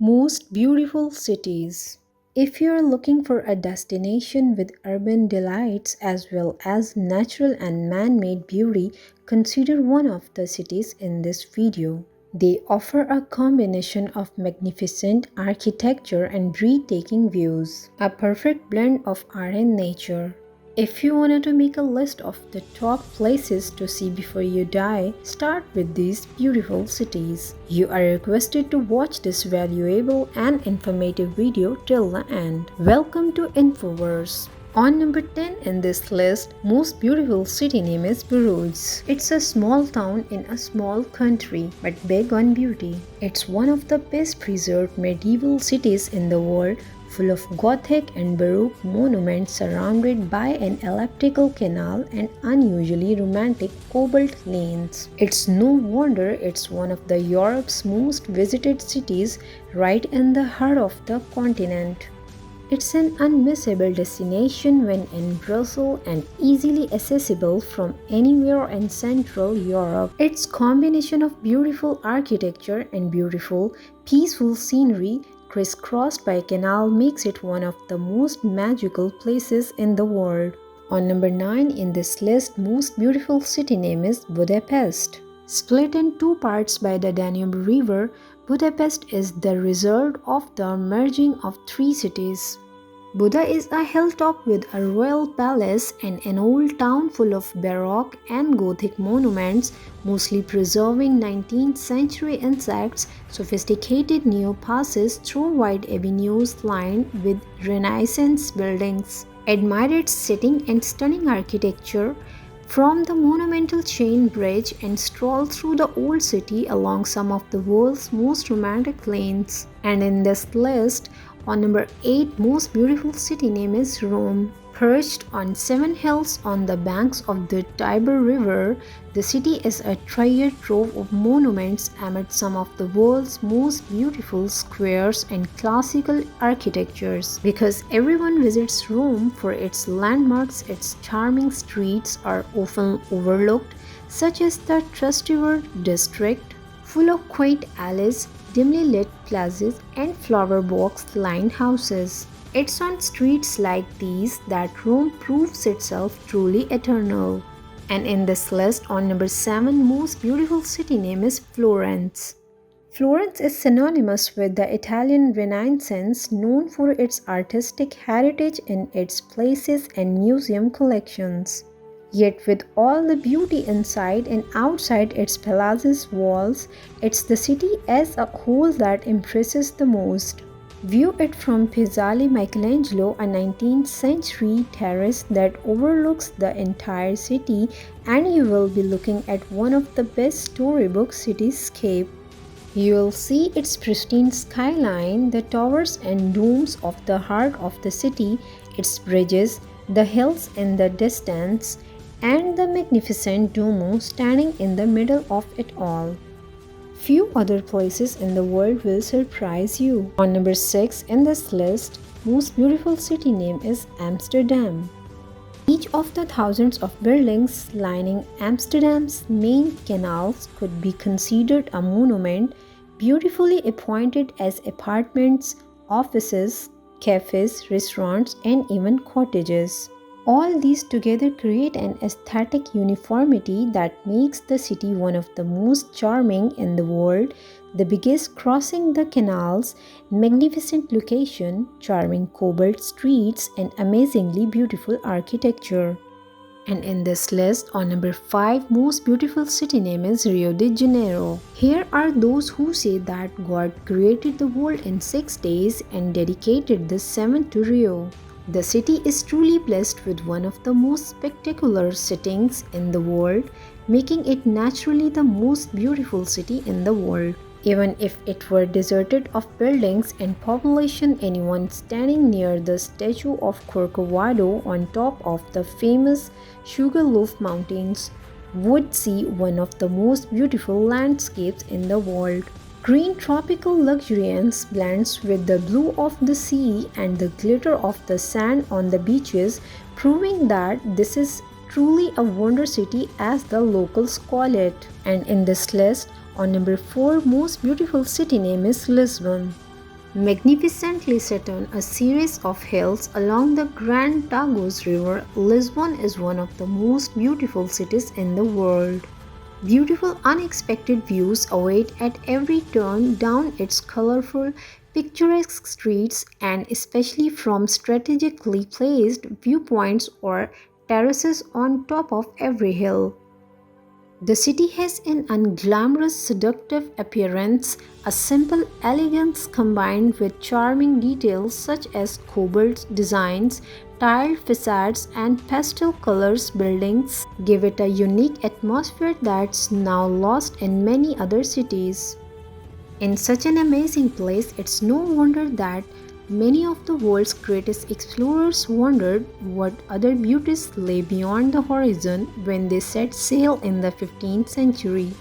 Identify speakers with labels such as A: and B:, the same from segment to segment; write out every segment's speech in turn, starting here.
A: Most beautiful cities. If you are looking for a destination with urban delights as well as natural and man-made beauty, consider one of the cities in this video. They offer a combination of magnificent architecture and breathtaking views, a perfect blend of art and nature. If you wanted to make a list of the top places to see before you die, start with these beautiful cities. You are requested to watch this valuable and informative video till the end. Welcome to Infoverse. On number 10 in this list, most beautiful city name is Bruges. It's a small town in a small country, but big on beauty. It's one of the best preserved medieval cities in the world, full of Gothic and Baroque monuments surrounded by an elliptical canal and unusually romantic cobbled lanes. It's no wonder it's one of the Europe's most visited cities right in the heart of the continent. It's an unmissable destination when in Brussels and easily accessible from anywhere in Central Europe. Its combination of beautiful architecture and beautiful, peaceful scenery crisscrossed by a canal makes it one of the most magical places in the world. On number 9 in this list, most beautiful city name is Budapest. Split in two parts by the Danube River, Budapest is the result of the merging of three cities. Buda is a hilltop with a royal palace and an old town full of Baroque and Gothic monuments, mostly preserving 19th century insects. Sophisticated neo passes through wide avenues lined with Renaissance buildings. Admire its setting and stunning architecture from the monumental chain bridge and stroll through the old city along some of the world's most romantic lanes. And in this list, on number 8 most beautiful city name is Rome. Perched on 7 hills on the banks of the Tiber River, the city is a treasure trove of monuments amid some of the world's most beautiful squares and classical architectures. Because everyone visits Rome for its landmarks, its charming streets are often overlooked, such as the Trastevere district, full of quaint alleys, dimly lit plazas, and flower box-lined houses. It's on streets like these that Rome proves itself truly eternal. And in this list, on number 7 most beautiful city name is Florence. Florence is synonymous with the Italian Renaissance, known for its artistic heritage in its places and museum collections. Yet with all the beauty inside and outside its palace's walls, it's the city as a whole that impresses the most. View it from Piazzale Michelangelo, a 19th century terrace that overlooks the entire city, and you will be looking at one of the best storybook cityscapes. You will see its pristine skyline, the towers and domes of the heart of the city, its bridges, the hills in the distance, and the magnificent Duomo standing in the middle of it all. Few other places in the world will surprise you. On number 6 in this list, most beautiful city name is Amsterdam. Each of the thousands of buildings lining Amsterdam's main canals could be considered a monument, beautifully appointed as apartments, offices, cafes, restaurants, and even cottages. All these together create an aesthetic uniformity that makes the city one of the most charming in the world, the biggest crossing the canals, magnificent location, charming cobbled streets, and amazingly beautiful architecture. And in this list, on number 5 most beautiful city name is Rio de Janeiro. Here are those who say that God created the world in 6 days and dedicated the 7th to Rio. The city is truly blessed with one of the most spectacular settings in the world, making it naturally the most beautiful city in the world. Even if it were deserted of buildings and population, anyone standing near the statue of Corcovado on top of the famous Sugarloaf Mountains would see one of the most beautiful landscapes in the world. Green tropical luxuriance blends with the blue of the sea and the glitter of the sand on the beaches, proving that this is truly a wonder city as the locals call it. And in this list, on number 4 most beautiful city name is Lisbon. Magnificently set on a series of hills along the Grand Tagus River, Lisbon is one of the most beautiful cities in the world. Beautiful unexpected views await at every turn down its colorful, picturesque streets and especially from strategically placed viewpoints or terraces on top of every hill. The city has an unglamorous, seductive appearance, a simple elegance combined with charming details such as cobalt designs, tiled facades, and pastel colors buildings give it a unique atmosphere that's now lost in many other cities. In such an amazing place, it's no wonder that many of the world's greatest explorers wondered what other beauties lay beyond the horizon when they set sail in the 15th century.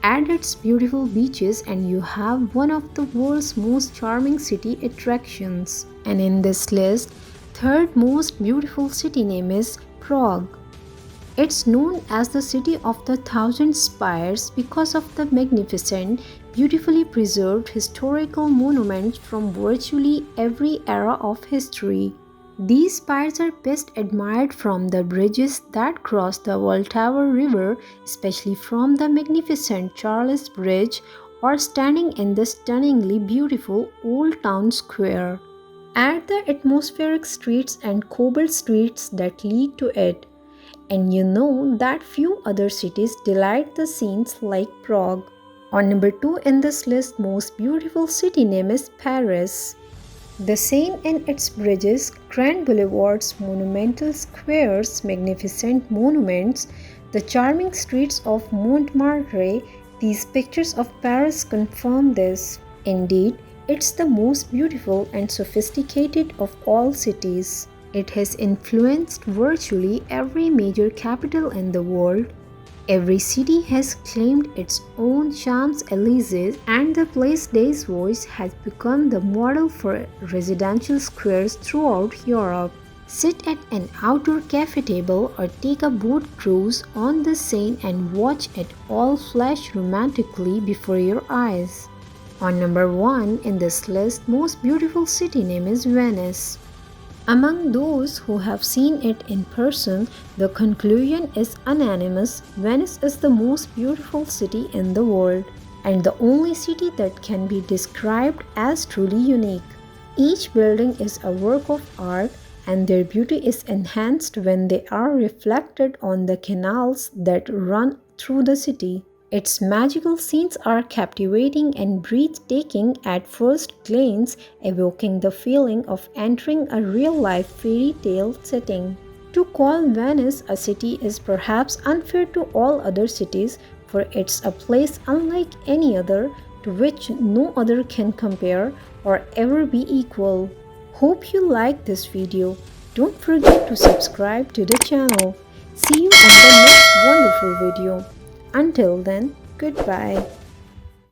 A: Add its beautiful beaches, and you have one of the world's most charming city attractions. And in this list, third most beautiful city name is Prague. It's known as the City of the Thousand Spires because of the magnificent, beautifully preserved historical monuments from virtually every era of history. These spires are best admired from the bridges that cross the Vltava River, especially from the magnificent Charles Bridge, or standing in the stunningly beautiful Old Town Square. Add the atmospheric streets and cobbled streets that lead to it, and you know that few other cities delight the scenes like Prague. On number 2 in this list, most beautiful city name is Paris. The same in its bridges, grand boulevards, monumental squares, magnificent monuments, the charming streets of Montmartre, these pictures of Paris confirm this. Indeed, it's the most beautiful and sophisticated of all cities. It has influenced virtually every major capital in the world. Every city has claimed its own Champs-Élysées, and the Place des Voies has become the model for residential squares throughout Europe. Sit at an outdoor cafe table or take a boat cruise on the Seine and watch it all flash romantically before your eyes. On number 1 in this list, most beautiful city name is Venice. Among those who have seen it in person, the conclusion is unanimous: Venice is the most beautiful city in the world, and the only city that can be described as truly unique. Each building is a work of art, and their beauty is enhanced when they are reflected on the canals that run through the city. Its magical scenes are captivating and breathtaking at first glance, evoking the feeling of entering a real-life fairy tale setting. To call Venice a city is perhaps unfair to all other cities, for it's a place unlike any other, to which no other can compare or ever be equal. Hope you liked this video. Don't forget to subscribe to the channel. See you in the next wonderful video. Until then, goodbye.